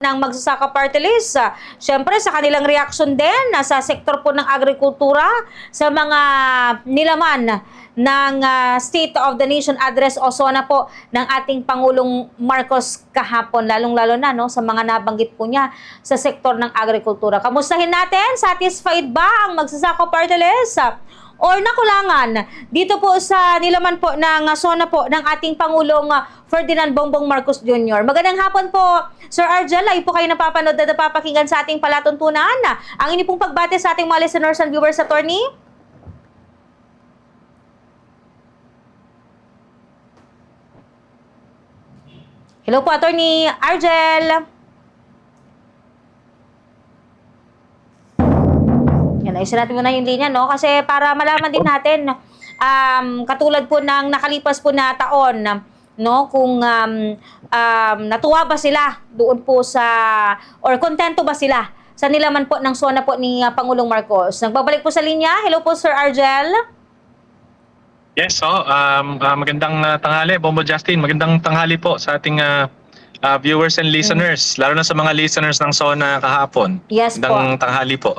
ng Magsasaka Party List, syempre sa kanilang reaksyon din sa sektor po ng agrikultura sa mga nilaman ng State of the Nation Address o SONA po ng ating Pangulong Marcos kahapon, lalong-lalo na sa mga nabanggit po niya sa sektor ng agrikultura. Kamustahin natin, satisfied ba ang Magsasaka Party List or nakulangan dito po sa nilaman po ng SONA po ng ating Pangulong Ferdinand Bongbong Marcos Jr. Magandang hapon po, Sir Argel. Ay po kayo napapanood at napapakinggan sa ating palatuntunan. Ang inyo pong pagbate sa ating mga listeners and viewers, attorney? Hello po, Attorney Argel. Yan, ayusin natin muna yung linya, no? Kasi para malaman din natin, katulad po ng nakalipas po na taon, no? Kung natuwa ba sila doon po sa, or kontento ba sila sa nilaman po ng SONA po ni Pangulong Marcos. Nagbabalik po sa linya. Hello po, Sir Argel. Yes, magandang tanghali, Bombo Justin. Magandang tanghali po sa ating viewers and listeners, lalo na sa mga listeners ng SONA kahapon. Yes po. Magandang tanghali po.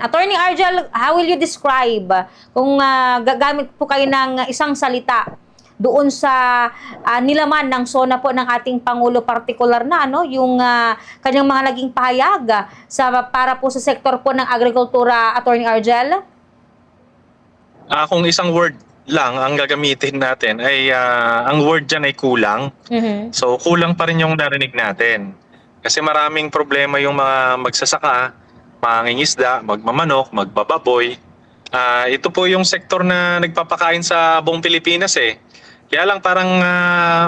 Attorney Argel, how will you describe kung gagamit po kayo ng isang salita doon sa nilaman ng SONA po ng ating Pangulo, partikular na yung kanyang mga naging pahayag para po sa sektor po ng agrikultura, Attorney Argel? Kung isang word lang ang gagamitin natin ay ang word dyan ay kulang. So kulang pa rin yung narinig natin. Kasi maraming problema yung mga magsasaka, mangingisda, magmamanok, magbababoy. Ito po yung sektor na nagpapakain sa buong Pilipinas eh. Kaya lang parang,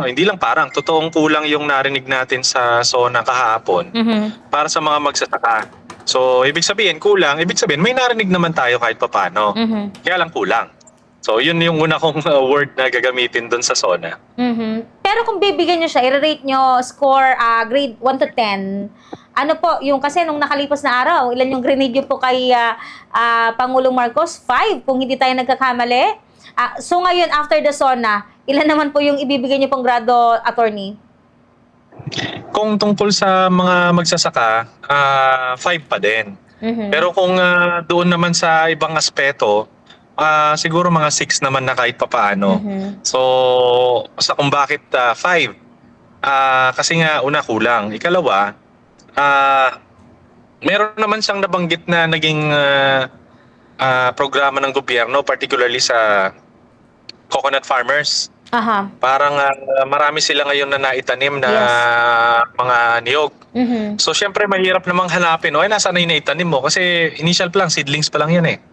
hindi lang parang, totoong kulang yung narinig natin sa SONA kahapon para sa mga magsasaka. So ibig sabihin kulang, ibig sabihin may narinig naman tayo kahit papano. Kaya lang kulang. So, yun yung una kong word na gagamitin doon sa SONA. Pero kung bibigyan nyo siya, i-rate nyo score grade 1 to 10, ano po, yung kasi nung nakalipas na araw, ilan yung grenade nyo po kay Pangulong Marcos? 5, kung hindi tayo nagkakamali. So ngayon, after the SONA, ilan naman po yung ibibigay nyo pong grado, attorney? Kung tungkol sa mga magsasaka, 5 pa din. Pero kung doon naman sa ibang aspeto, siguro mga 6 naman na kahit papaano. So, sa kung bakit 5? Kasi nga, una kulang. Ikalawa, meron naman siyang nabanggit na naging programa ng gobyerno, particularly sa coconut farmers. Parang marami sila ngayon na naitanim na mga niyog. So, syempre, mahirap namang hanapin. Nasaan na yung naitanim mo? Kasi initial pa lang, seedlings pa lang yan eh.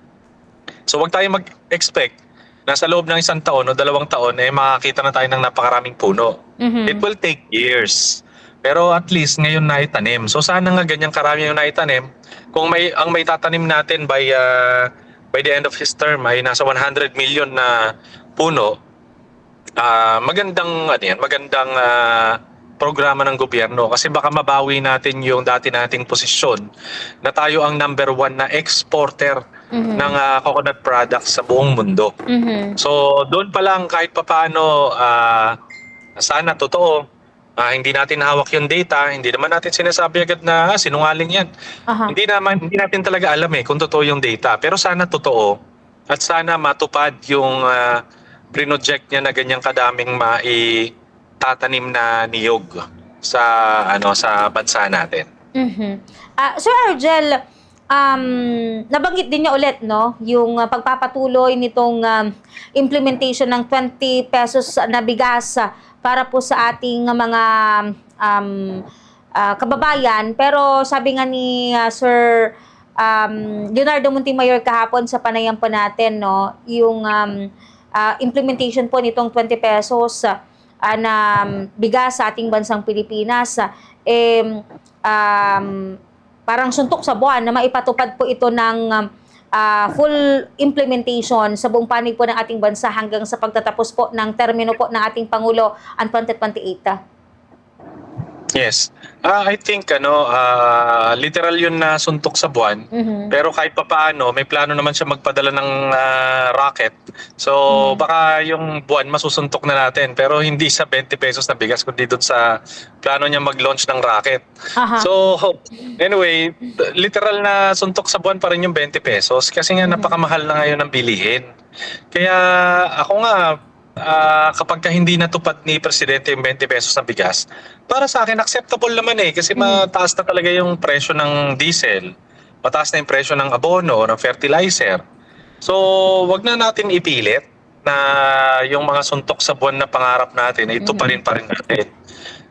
So wag tayo mag-expect na sa loob ng 1 taon o 2 taon makakita na tayo ng napakaraming puno. It will take years. Pero at least ngayon naitanim. So sana nga ganyang karami yung naitanim. Kung ang may tatanim natin by the end of his term ay nasa 100 million na puno, magandang programa ng gobyerno kasi baka mabawi natin yung dati nating posisyon na tayo ang number 1 na exporter ng coconut products sa buong mundo. So doon pa lang kahit papaano sana totoo, hindi natin hawak yung data, hindi naman natin sinasabi agad na sinungaling yan. Hindi natin talaga alam kung totoo yung data, pero sana totoo at sana matupad yung project niya na ganyang kadaming tatanim na niyog sa sa bansa natin. Sir Argel, nabanggit din niya ulit yung pagpapatuloy nitong implementation ng 20 pesos na bigas para po sa ating mga kababayan. Pero sabi nga ni Sir Leonardo Montimayor kahapon sa panayam po natin, yung implementation po nitong 20 pesos na bigas sa ating bansang Pilipinas, parang suntok sa buwan na maipatupad po ito ng full implementation sa buong panig po ng ating bansa hanggang sa pagtatapos po ng termino po ng ating Pangulo ang 2028. Yes. I think literal 'yun na suntok sa buwan. Mhm. Pero kahit papaano may plano naman siya magpadala ng rocket. So Mhm. baka yung buwan masusuntok na natin pero hindi sa 20 pesos na bigas kundi doon sa plano niya mag-launch ng rocket. Aha. So anyway, literal na suntok sa buwan pa rin yung 20 pesos kasi nga Mhm. napakamahal na ngayon ng bilihin. Kaya ako nga kapag ka hindi natupad ni Presidente yung 20 pesos na bigas, para sa akin acceptable naman kasi Mhm. mataas na talaga yung presyo ng diesel, mataas na yung presyo ng abono, ng fertilizer. So, wag na natin ipilit na yung mga suntok sa buwan na pangarap natin ay tuparin Mhm. pa rin natin.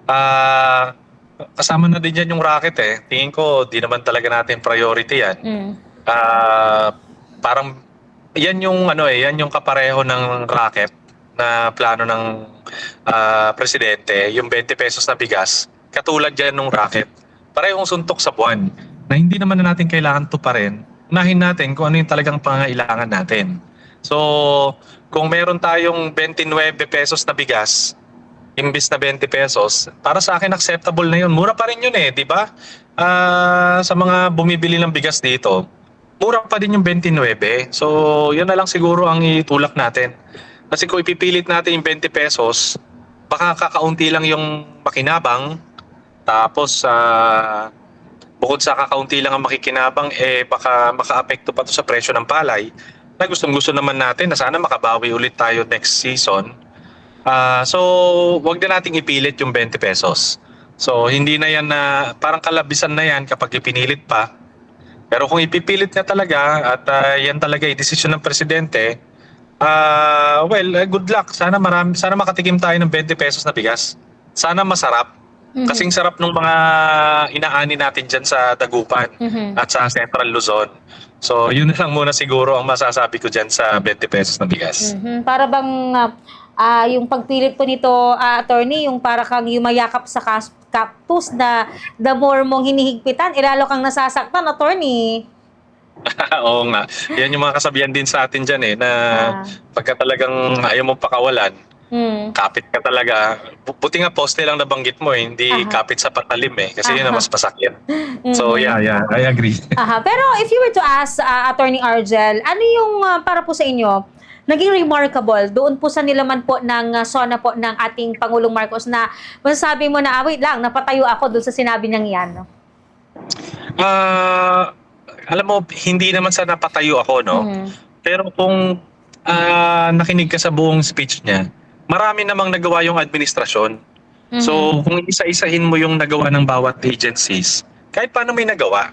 Ah, kasama na din yan yung racket Tingin ko, di naman talaga natin priority yan. Mm. Parang yan yung yan yung kapareho ng racket na plano ng presidente, yung 20 pesos na bigas, katulad yan ng racket. Parehong suntok sa buwan na hindi naman na natin kailangan tuparin. Unahin natin kung ano yung talagang pangailangan natin. So, kung meron tayong 29 pesos na bigas, imbis na 20 pesos, para sa akin acceptable na yun. Mura pa rin yun di ba? Sa mga bumibili ng bigas dito, mura pa din yung 29. So, yun na lang siguro ang itulak natin. Kasi kung ipipilit natin yung 20 pesos, baka kakaunti lang yung makinabang. Tapos, bukod sa kakaunti lang ang makikinabang, baka makaapekto pa to sa presyo ng palay na gustong-gusto naman natin na sana makabawi ulit tayo next season. So, wag na nating ipilit yung 20 pesos. So, hindi na yan na, parang kalabisan na yan kapag ipinilit pa. Pero kung ipipilit niya talaga at yan talaga ay desisyon ng presidente, good luck. Sana makatikim tayo ng 20 pesos na bigas. Sana masarap. Mhm. Kasing sarap ng mga inaani natin dyan sa Dagupan Mhm. at sa Central Luzon. So, yun na lang muna siguro ang masasabi ko dyan sa 20 pesos na bigas. Mhm. Para bang yung pagpilit po nito, attorney, yung para kang yumayakap sa cactus na the more mong hinihigpitan, lalo kang nasasaktan, attorney. Oo nga. Yan yung mga kasabihan din sa atin dyan na Ah. pagka talagang ayaw mong pakawalan, Mm. kapit ka talaga. Buti nga poste lang nabanggit mo hindi Aha. kapit sa patalim kasi yun ang Aha. mas masakit. So Mhm. yeah, I agree. Aha. Pero if you were to ask, Attorney Argel, ano yung para po sa inyo, naging remarkable doon po sa nilaman po ng SONA po ng ating Pangulong Marcos na masasabi mo na, wait lang, napatayo ako doon sa sinabi niyang yan. Ah, alam mo, hindi naman sa napatayo ako, no? Mhm. Pero kung nakinig ka sa buong speech niya, marami namang nagawa yung administrasyon. Mhm. So, kung isa-isahin mo yung nagawa ng bawat agencies, kahit paano may nagawa.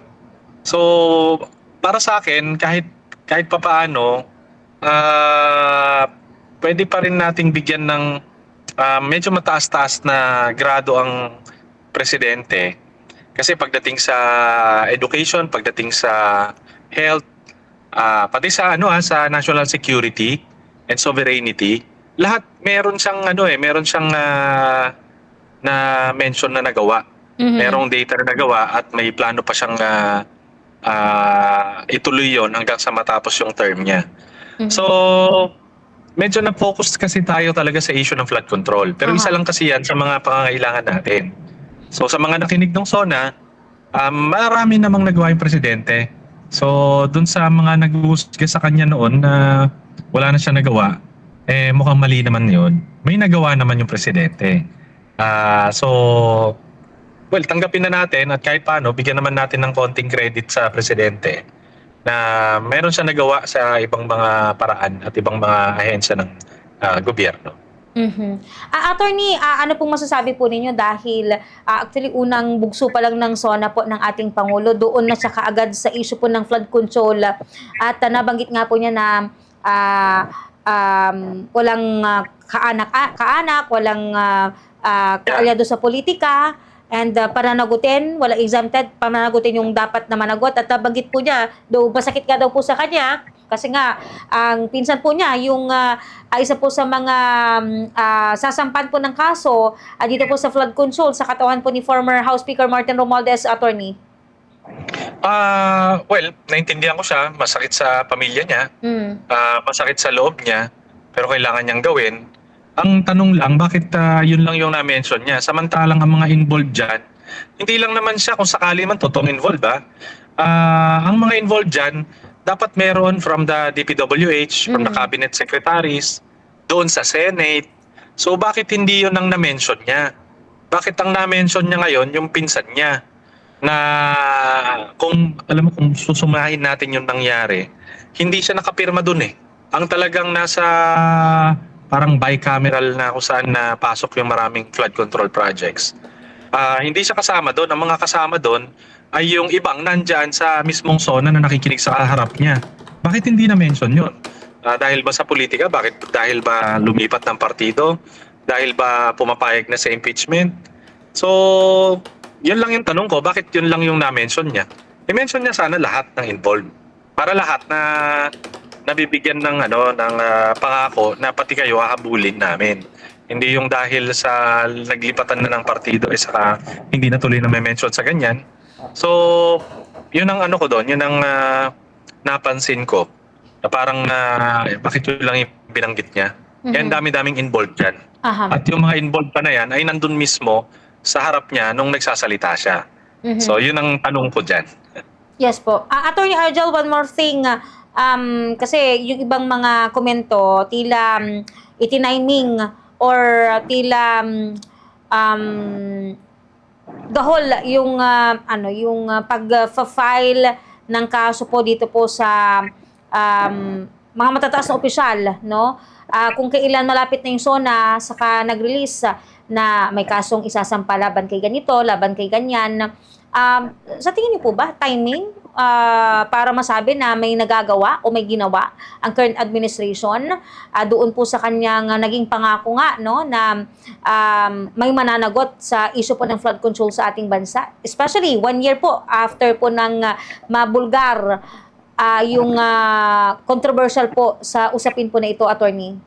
So, para sa akin, kahit papaano, pwede pa rin nating bigyan ng medyo mataas-taas na grado ang presidente. Kasi pagdating sa education, pagdating sa health, pati sa sa national security and sovereignty, lahat meron siyang meron siyang na mention na nagawa. Mhm. Merong data na nagawa at may plano pa siyang ituloy yon hanggang sa matapos yung term niya. Mhm. So, medyo na-focus kasi tayo talaga sa issue ng flood control. Pero isa Aha. lang kasi yan sa mga pangangailangan natin. So, sa mga nakinig ng SONA, marami namang nagawa yung presidente. So, dun sa mga nag-uusga sa kanya noon na wala na siya nagawa, mukhang mali naman yun. May nagawa naman yung presidente. Well, tanggapin na natin at kahit paano, bigyan naman natin ng konting credit sa presidente na meron siya nagawa sa ibang mga paraan at ibang mga ahensya ng gobyerno. Mhm. Attorney, ano pong masasabi po ninyo dahil actually unang bugso pa lang ng SONA po ng ating Pangulo, doon na siya kaagad sa issue po ng flood control at nabanggit nga po niya na walang kaanak, walang kaalyado sa politika, and pananagutin, wala exempted, pananagutin yung dapat na managot. At nabanggit po niya, masakit nga daw po sa kanya, kasi nga, ang pinsan po niya, yung isa po sa mga sasampan po ng kaso, dito po sa flood control, sa katawan po ni former House Speaker Martin Romualdez, attorney. Well, naintindihan ko siya, masakit sa pamilya niya, masakit sa loob niya, pero kailangan niyang gawin. Ang tanong lang, bakit yun lang yung na-mention niya? Samantalang ang mga involved dyan, hindi lang naman siya kung sakali man totoong involved ang mga involved dyan, dapat meron from the DPWH, from the cabinet secretaries, doon sa Senate. So bakit hindi yun ang na-mention niya? Bakit ang na-mention niya ngayon yung pinsan niya? Na kung alam mo kung susumahin natin yung nangyari, hindi siya nakapirma doon eh. Ang talagang nasa parang bicameral na kung saan na pasok yung maraming flood control projects. Hindi siya kasama doon. Ang mga kasama doon ay yung ibang nandyan sa mismong zona na nakikinig sa harap niya. Bakit hindi na-mention yun? Dahil ba sa politika? Bakit? Dahil ba lumipat ng partido? Dahil ba pumapayag na sa impeachment? So, yun lang yung tanong ko. Bakit yun lang yung na-mention niya? I-mention niya sana lahat ng involved. Para lahat na nabibigyan ng pangako na pati kayo hahabulin namin. Hindi yung dahil sa naglipatan na ng partido saka hindi na tuloy na may mention sa ganyan. So, yun ang ko doon, yun ang napansin ko. Na parang bakit yun lang yung binanggit niya. Kaya ang dami-daming involved dyan. At yung mga involved pa na yan ay nandun mismo sa harap niya nung nagsasalita siya. So, yun ang tanong ko dyan. Yes po. Attorney Argel, one more thing. Kasi yung ibang mga komento, tila itiniming or tila gahol yung pag-file ng kaso po dito po sa mga matataas na opisyal, no? Kung kailan malapit na yung SONA, saka nag-release na may kasong isasampa laban kay ganito, laban kay ganyan. Sa tingin niyo po ba, timing para masabi na may nagagawa o may ginawa ang current administration doon po sa kanyang naging pangako nga, no, na may mananagot sa issue po ng flood control sa ating bansa? Especially 1 year po after po ng mabulgar yung controversial po sa usapin po na ito, attorney.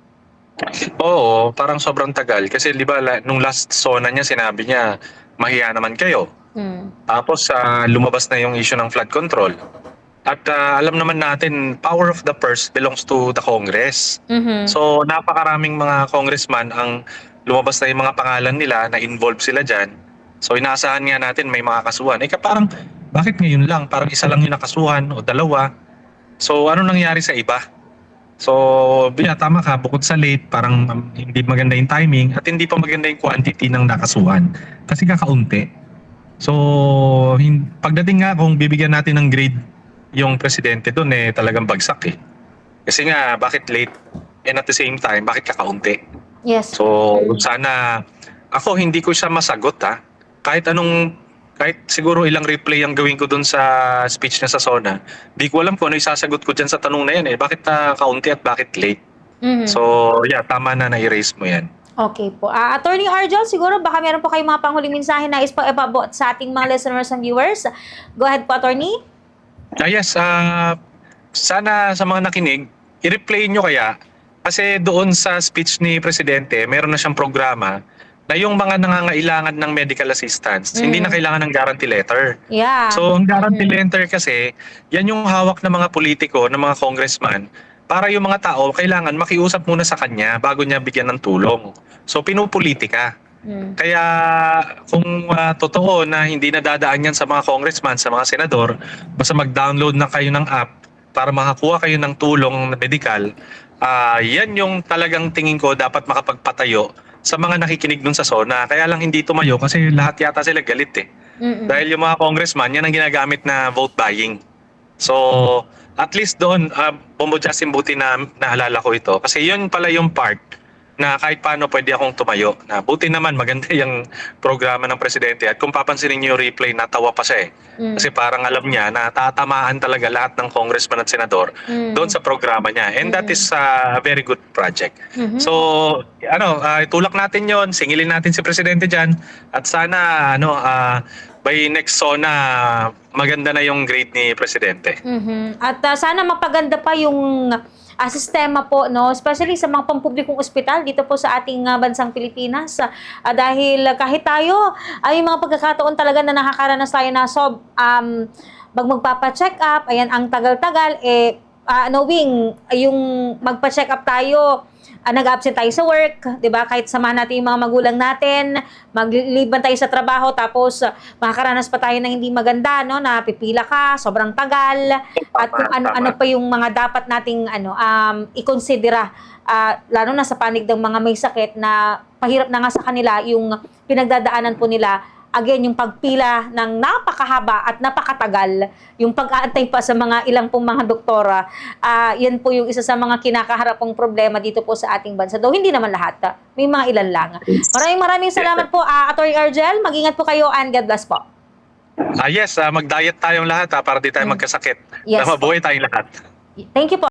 Oo, parang sobrang tagal. Kasi di ba nung last SONA niya sinabi niya, mahiya naman kayo. Tapos lumabas na yung issue ng flood control. At alam naman natin, power of the purse belongs to the Congress. So napakaraming mga congressman ang lumabas na yung mga pangalan nila na involved sila dyan. So inaasahan nga natin may mga kasuhan. Parang bakit ngayon lang? Parang isa lang yung nakasuhan o dalawa. So ano nangyari sa iba? So tama ka, bukod sa late, parang hindi maganda yung timing at hindi pa maganda yung quantity ng nakasuhan. Kasi kakaunti. So, pagdating nga kung bibigyan natin ng grade yung presidente doon talagang bagsak Kasi nga, bakit late? And at the same time, bakit kakaunti? Yes. So, sana, ako hindi ko siya masagot Kahit siguro ilang replay ang gawin ko doon sa speech niya sa SONA, di ko alam kung ano isasagot ko dyan sa tanong na yan Bakit kaunti at bakit late? So, tama na na-erase mo yan. Okay po. Attorney Argel, siguro baka meron po kayong mga panghuling mensahe na ipabot sa ating mga listeners and viewers. Go ahead po, attorney. Yes, sana sa mga nakinig, i-replay nyo kaya. Kasi doon sa speech ni Presidente, meron na siyang programa na yung mga nangangailangan ng medical assistance, hindi na kailangan ng guarantee letter. Yeah. So, ang guarantee letter kasi, yan yung hawak ng mga politiko, ng mga congressman, para yung mga tao, kailangan makiusap muna sa kanya bago niya bigyan ng tulong. So, pinupolitika. Kaya kung totoo na hindi nadadaan yan sa mga congressman, sa mga senador, basta mag-download na kayo ng app para makakuha kayo ng tulong na medical, yan yung talagang tingin ko dapat makapagpatayo sa mga nakikinig dun sa SONA. Kaya lang hindi tumayo kasi lahat yata sila galit Dahil yung mga congressman, yan ang ginagamit na vote buying. So, at least doon, bumudyasin buti na naalala ko ito. Kasi yun pala yung part na kahit paano pwede akong tumayo. Na buti naman maganda yung programa ng presidente. At kung papansinin niyo yung replay, natawa pa siya Kasi parang alam niya na tatamaan talaga lahat ng congressman at senador doon sa programa niya. And that is a very good project. So, itulak natin yon, singilin natin si presidente dyan. At sana, by next SONA, maganda na yung grade ni presidente. At sana mapaganda pa yung sistema po, no, especially sa mga pampublikong ospital dito po sa ating bansang Pilipinas. Dahil kahit tayo ay mga pagkakataon talaga na nakakaranas tayo na magpapa-check up, ayan ang tagal-tagal knowing yung magpa-check up tayo nag-absent tayo sa work, 'di ba? Kahit samahan natin yung mga magulang natin, magliliban tayo sa trabaho, tapos makakaranas pa tayo ng hindi maganda, no? Na pipila ka, sobrang tagal, at kung ano-ano pa yung mga dapat nating i-considera, lalo na sa panig ng mga may sakit na pahirap na nga sa kanila yung pinagdadaanan po nila. Again, yung pagpila ng napakahaba at napakatagal, yung pag-aantay pa sa mga ilang pong mga doktora, yan po yung isa sa mga kinakaharapang problema dito po sa ating bansa. Though hindi naman lahat, may mga ilan lang. Maraming salamat po, Atty. Argel. Mag-ingat po kayo and God bless po. Yes, mag-diet tayong lahat para di tayo magkasakit. Yes, Mabuhay tayong lahat. Thank you po.